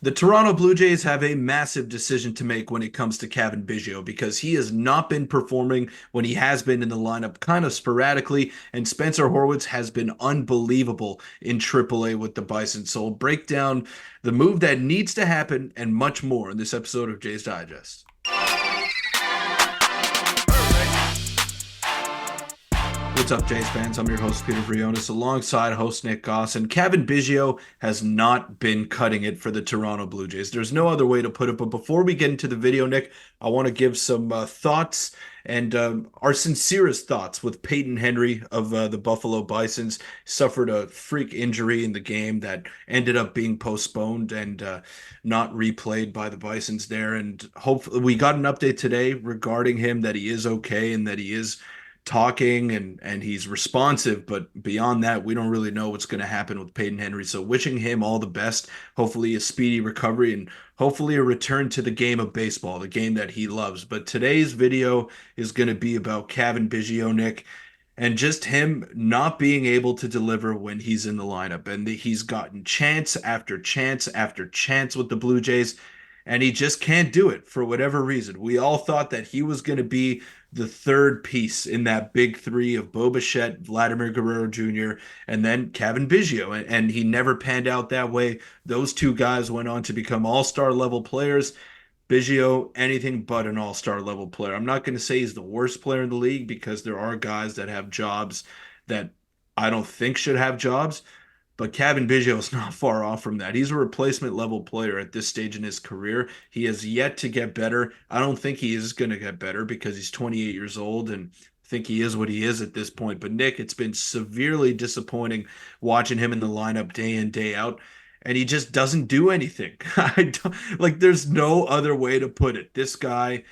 The Toronto Blue Jays have a massive decision to make when it comes to Cavan Biggio because he has not been performing when he has been in the lineup kind of sporadically, and Spencer Horwitz has been unbelievable in AAA with the Bison. So we'll break down the move that needs to happen and much more in this episode of Jays Digest. What's up, Jays fans? I'm your host, Peter Vroynis, alongside host Nick Gosse. And Cavan Biggio has not been cutting it for the Toronto Blue Jays. There's no other way to put it. But before we get into the video, Nick, I want to give some thoughts and our sincerest thoughts with Peyton Henry of the Buffalo Bisons. Suffered a freak injury in the game that ended up being postponed and not replayed by the Bisons there. And hopefully, we got an update today regarding him that he is okay and that he is talking and he's responsive, but beyond that, we don't really know what's going to happen with Peyton Henry. So wishing him all the best, hopefully a speedy recovery and hopefully a return to the game of baseball, the game that he loves. But today's video is going to be about Cavan Biggio, Nick, and just him not being able to deliver when he's in the lineup. And he's gotten chance after chance after chance with the Blue Jays, and he just can't do it for whatever reason. We all thought that he was going to be the third piece in that big three of Bo Bichette, Vladimir Guerrero Jr., and then Cavan Biggio. And he never panned out that way. Those two guys went on to become all-star level players. Biggio, anything but an all-star level player. I'm not going to say he's the worst player in the league because there are guys that have jobs that I don't think should have jobs. But Cavan Biggio is not far off from that. He's a replacement level player at this stage in his career. He has yet to get better. I don't think he is going to get better because he's 28 years old and I think he is what he is at this point. But Nick, it's been severely disappointing watching him in the lineup day in, day out. And he just doesn't do anything. I don't, like, there's no other way to put it. This guy,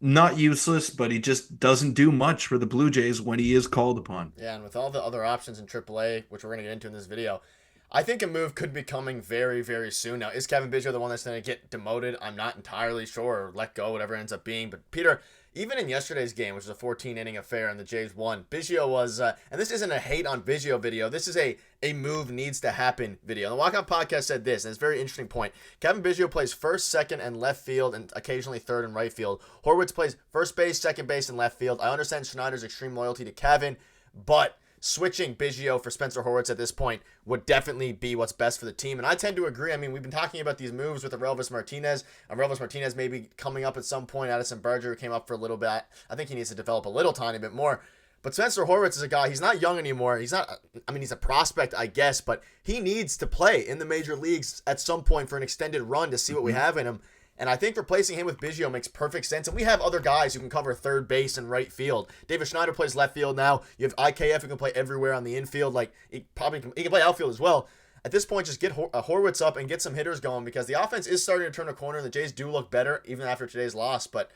not useless, but he just doesn't do much for the Blue Jays when he is called upon. Yeah, and with all the other options in AAA, which we're going to get into in this video, I think a move could be coming very, very soon. Now, is Cavan Biggio the one that's going to get demoted? I'm not entirely sure, or let go, whatever it ends up being. But Peter, even in yesterday's game, which was a 14-inning affair and the Jays won, Biggio was, and this isn't a hate on Biggio video, this is a move needs to happen video. The Walk On Podcast said this, and it's a very interesting point. Cavan Biggio plays first, second, and left field, and occasionally third and right field. Horwitz plays first base, second base, and left field. I understand Schneider's extreme loyalty to Cavan, but switching Biggio for Spencer Horwitz at this point would definitely be what's best for the team. And I tend to agree. I mean, we've been talking about these moves with Aurelvis Martinez. Aurelvis Martinez may be coming up at some point. Addison Barger came up for a little bit. I think he needs to develop a little tiny bit more. But Spencer Horwitz is a guy, he's not young anymore. He's not, I mean, he's a prospect, I guess, but he needs to play in the major leagues at some point for an extended run to see what we have in him. And I think replacing him with Biggio makes perfect sense. And we have other guys who can cover third base and right field. David Schneider plays left field now. You have IKF who can play everywhere on the infield. Like, he can play outfield as well. At this point, just get Horwitz up and get some hitters going because the offense is starting to turn a corner. And the Jays do look better even after today's loss, but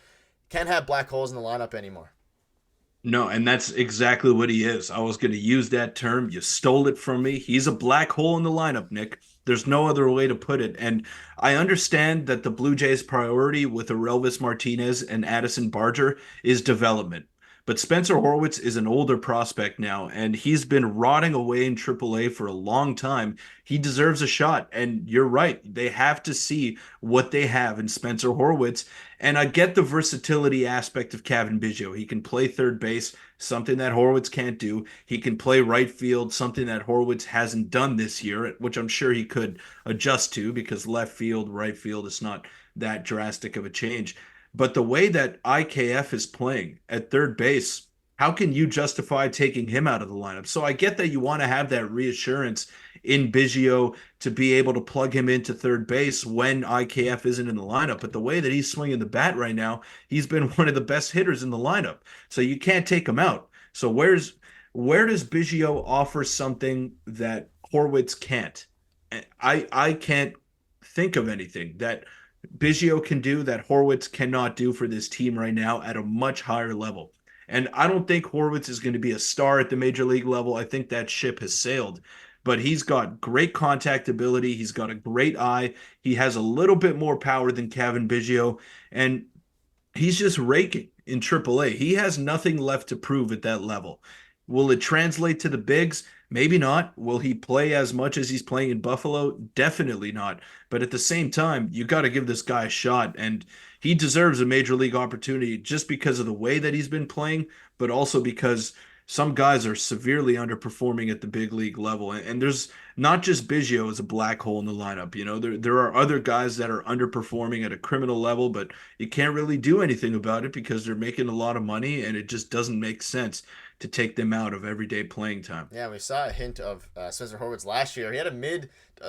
can't have black holes in the lineup anymore. No, and that's exactly what he is. I was going to use that term. You stole it from me. He's a black hole in the lineup, Nick. There's no other way to put it. And I understand that the Blue Jays' priority with Aurelvis Martinez and Addison Barger is development. But Spencer Horwitz is an older prospect now, and he's been rotting away in AAA for a long time. He deserves a shot. And you're right. They have to see what they have in Spencer Horwitz. And I get the versatility aspect of Cavan Biggio. He can play third base, something that Horwitz can't do. He can play right field, something that Horwitz hasn't done this year, which I'm sure he could adjust to because left field, right field is not that drastic of a change. But the way that IKF is playing at third base, how can you justify taking him out of the lineup? So I get that you want to have that reassurance in Biggio to be able to plug him into third base when IKF isn't in the lineup. But the way that he's swinging the bat right now, he's been one of the best hitters in the lineup. So you can't take him out. So where does Biggio offer something that Horwitz can't? I can't think of anything that Biggio can do that Horwitz cannot do for this team right now at a much higher level. And I don't think Horwitz is going to be a star at the major league level. I think that ship has sailed. But he's got great contact ability. He's got a great eye. He has a little bit more power than Cavan Biggio. And he's just raking in AAA. He has nothing left to prove at that level. Will it translate to the bigs? Maybe not. Will he play as much as he's playing in Buffalo? Definitely not. But at the same time, you got to give this guy a shot, and he deserves a major league opportunity just because of the way that he's been playing, but also because some guys are severely underperforming at the big league level. And there's not just Biggio as a black hole in the lineup. There are other guys that are underperforming at a criminal level, but you can't really do anything about it because they're making a lot of money, and it just doesn't make sense to take them out of everyday playing time. Yeah, we saw a hint of Spencer Horwitz last year. He had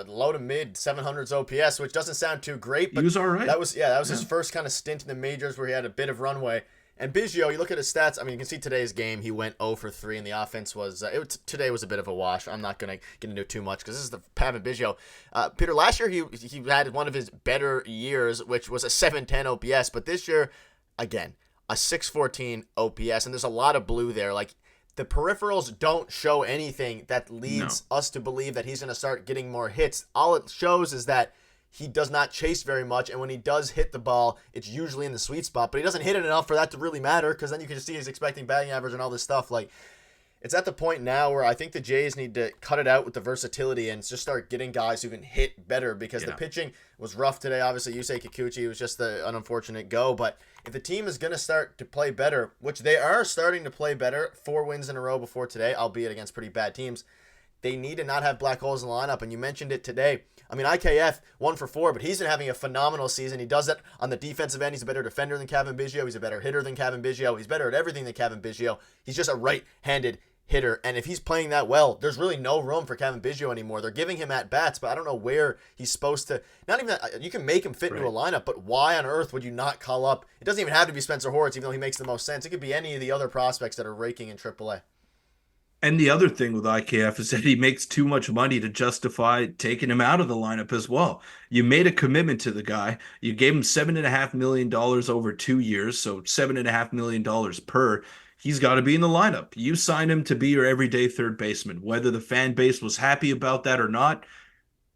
low to mid 700s OPS, which doesn't sound too great, He but was all right. that was his Yeah. first kind of stint in the majors where he had a bit of runway. And Biggio, you look at his stats. I mean, you can see today's game. He went 0 for 3, and the offense was today was a bit of a wash. I'm not gonna get into it too much because this is the Cavan Biggio. Peter, last year he had one of his better years, which was a 710 OPS, but this year, again, a 614 OPS, and there's a lot of blue there. Like, the peripherals don't show anything that No. leads us to believe that he's going to start getting more hits. All it shows is that he does not chase very much, and when he does hit the ball, it's usually in the sweet spot, but he doesn't hit it enough for that to really matter, because then you can just see he's expecting batting average and all this stuff. Like, it's at the point now where I think the Jays need to cut it out with the versatility and just start getting guys who can hit better, because the Yeah. pitching was rough today. Obviously, Yusei Kikuchi was just an unfortunate go, but if the team is going to start to play better, which they are starting to play better, 4 wins in a row before today, albeit against pretty bad teams, they need to not have black holes in the lineup. And you mentioned it today. I mean, IKF 1 for 4, but he's been having a phenomenal season. He does that on the defensive end. He's a better defender than Cavan Biggio. He's a better hitter than Cavan Biggio. He's better at everything than Cavan Biggio. He's just a right-handed hitter, and if he's playing that well, there's really no room for Cavan Biggio anymore. They're giving him at bats, but I don't know where he's supposed to. Not even that, you can make him fit into a Right. lineup, but why on earth would you not call up? It doesn't even have to be Spencer Horwitz, even though he makes the most sense. It could be any of the other prospects that are raking in AAA. And the other thing with IKF is that he makes too much money to justify taking him out of the lineup as well. You made a commitment to the guy. You gave him $7.5 million over 2 years, so $7.5 million per. He's got to be in the lineup. You signed him to be your everyday third baseman. Whether the fan base was happy about that or not,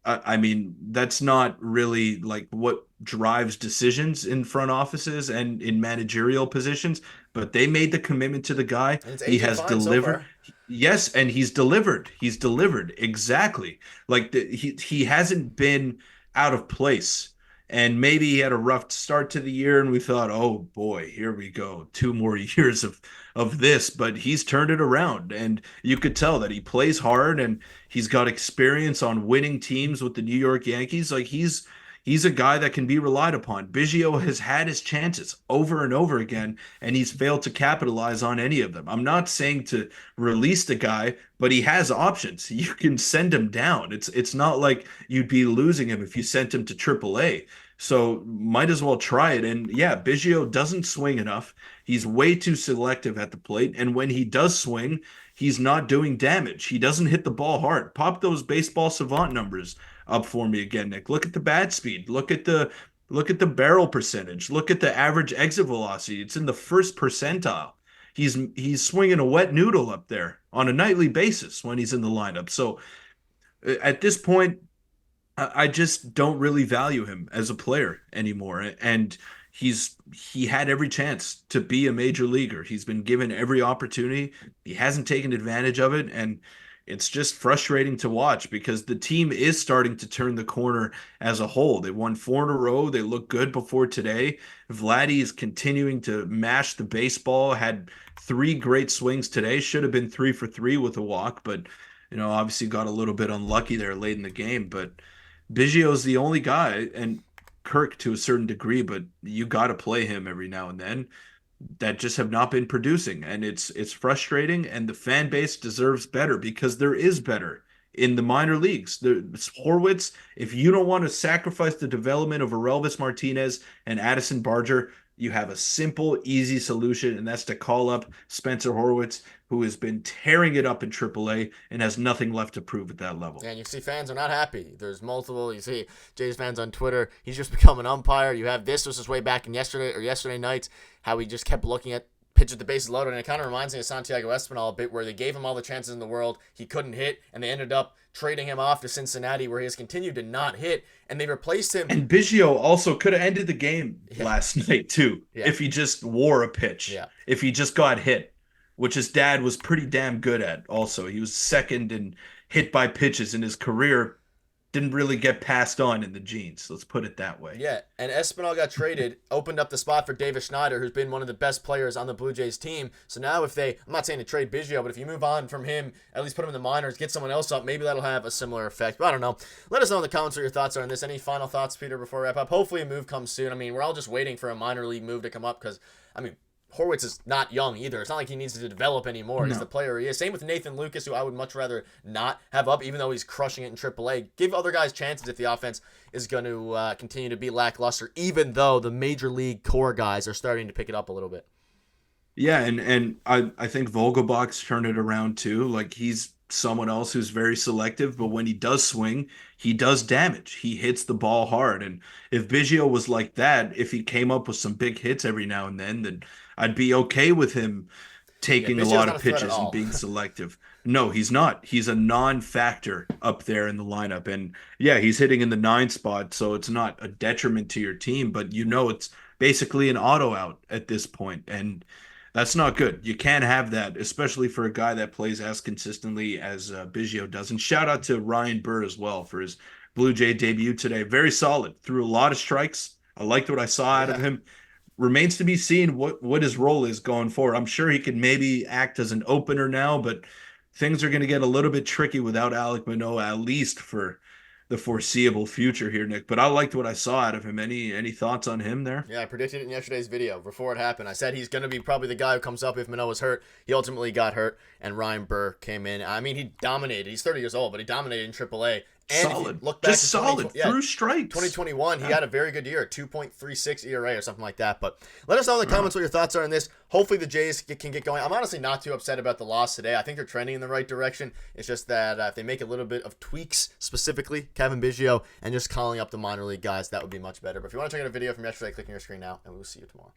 I mean, that's not really like what drives decisions in front offices and in managerial positions, but they made the commitment to the guy. And it's He aging has fine so delivered. far. Yes, and he's delivered. He's delivered exactly. He hasn't been out of place. And maybe he had a rough start to the year, and we thought, oh boy, here we go, 2 more years of this. But he's turned it around, and you could tell that he plays hard, and he's got experience on winning teams with the New York Yankees. Like he's a guy that can be relied upon. Biggio has had his chances over and over again, and he's failed to capitalize on any of them. I'm not saying to release the guy, but he has options. You can send him down. It's not like you'd be losing him if you sent him to AAA. So might as well try it. And yeah, Biggio doesn't swing enough. He's way too selective at the plate. And when he does swing, he's not doing damage. He doesn't hit the ball hard. Pop those baseball savant numbers up for me again, Nick. Look at the bat speed. Look at the barrel percentage. Look at the average exit velocity. It's in the first percentile. He's swinging a wet noodle up there on a nightly basis when he's in the lineup. So at this point, I just don't really value him as a player anymore. And he had every chance to be a major leaguer. He's been given every opportunity. He hasn't taken advantage of it, and it's just frustrating to watch because the team is starting to turn the corner as a whole. They won 4 in a row. They look good before today. Vladdy is continuing to mash the baseball. Had 3 great swings today. Should have been 3 for 3 with a walk, but obviously got a little bit unlucky there late in the game. But Biggio's the only guy, and Kirk to a certain degree, but you got to play him every now and then, that just have not been producing, and it's frustrating. And the fan base deserves better because there is better in the minor leagues. Horwitz, if you don't want to sacrifice the development of Aurelvis Martinez and Addison Barger, you have a simple, easy solution, and that's to call up Spencer Horwitz, who has been tearing it up in AAA and has nothing left to prove at that level. And you see fans are not happy. There's multiple. You see Jays fans on Twitter. He's just become an umpire. You have this was his way back in yesterday night, how he just kept looking at pitch with the bases loaded, and it kind of reminds me of Santiago Espinal a bit, where they gave him all the chances in the world. He couldn't hit, and they ended up trading him off to Cincinnati, where he has continued to not hit, and they replaced him. And Biggio also could have ended the game Yeah, last night too yeah, if he just wore a pitch, yeah. if he just got hit. which his dad was pretty damn good at also. He was second in hit by pitches in his career. Didn't really get passed on in the genes. Let's put it that way. Yeah, and Espinal got traded, opened up the spot for Davis Schneider, who's been one of the best players on the Blue Jays team. So now if they, I'm not saying to trade Biggio, but if you move on from him, at least put him in the minors, get someone else up, maybe that'll have a similar effect. But I don't know. Let us know in the comments what your thoughts are on this. Any final thoughts, Peter, before we wrap up? Hopefully a move comes soon. I mean, we're all just waiting for a minor league move to come up because, I mean, Horwitz is not young either. It's not like he needs to develop anymore. He's No. the player he is. Same with Nathan Lucas, who I would much rather not have up, even though he's crushing it in AAA. Give other guys chances if the offense is going to continue to be lackluster, even though the major league core guys are starting to pick it up a little bit. Yeah, and I think Vogelbach's turned it around too. Like he's someone else who's very selective, but when he does swing, he does damage. He hits the ball hard. And if Biggio was like that, if he came up with some big hits every now and then I'd be okay with him Yeah, taking a Biggio's lot not of a threat at pitches and all. being selective. No, he's not. He's a non-factor up there in the lineup. And yeah, he's hitting in the nine spot, so it's not a detriment to your team, but it's basically an auto out at this point. And that's not good. You can't have that, especially for a guy that plays as consistently as Biggio does. And shout out to Ryan Burr as well for his Blue Jay debut today. Very solid. Threw a lot of strikes. I liked what I saw out of Yeah. him. Remains to be seen what his role is going forward. I'm sure he could maybe act as an opener now, but things are going to get a little bit tricky without Alek Manoah, at least for the foreseeable future here, Nick. But I liked what I saw out of him. Any thoughts on him there? Yeah, I predicted it in yesterday's video before it happened. I said he's going to be probably the guy who comes up if Manoah's hurt. He ultimately got hurt, and Ryan Burr came in. I mean, he dominated. He's 30 years old, but he dominated in AAA. And if you Solid. look back Just to solid. 20, yeah, Through strikes. 2021, he Yeah. had a very good year, 2.36 ERA or something like that. But let us know in the comments what your thoughts are on this. Hopefully the Jays can get going. I'm honestly not too upset about the loss today. I think they're trending in the right direction. It's just that if they make a little bit of tweaks, specifically Cavan Biggio, and just calling up the minor league guys, that would be much better. But if you want to check out a video from yesterday, click on your screen now, and we'll see you tomorrow.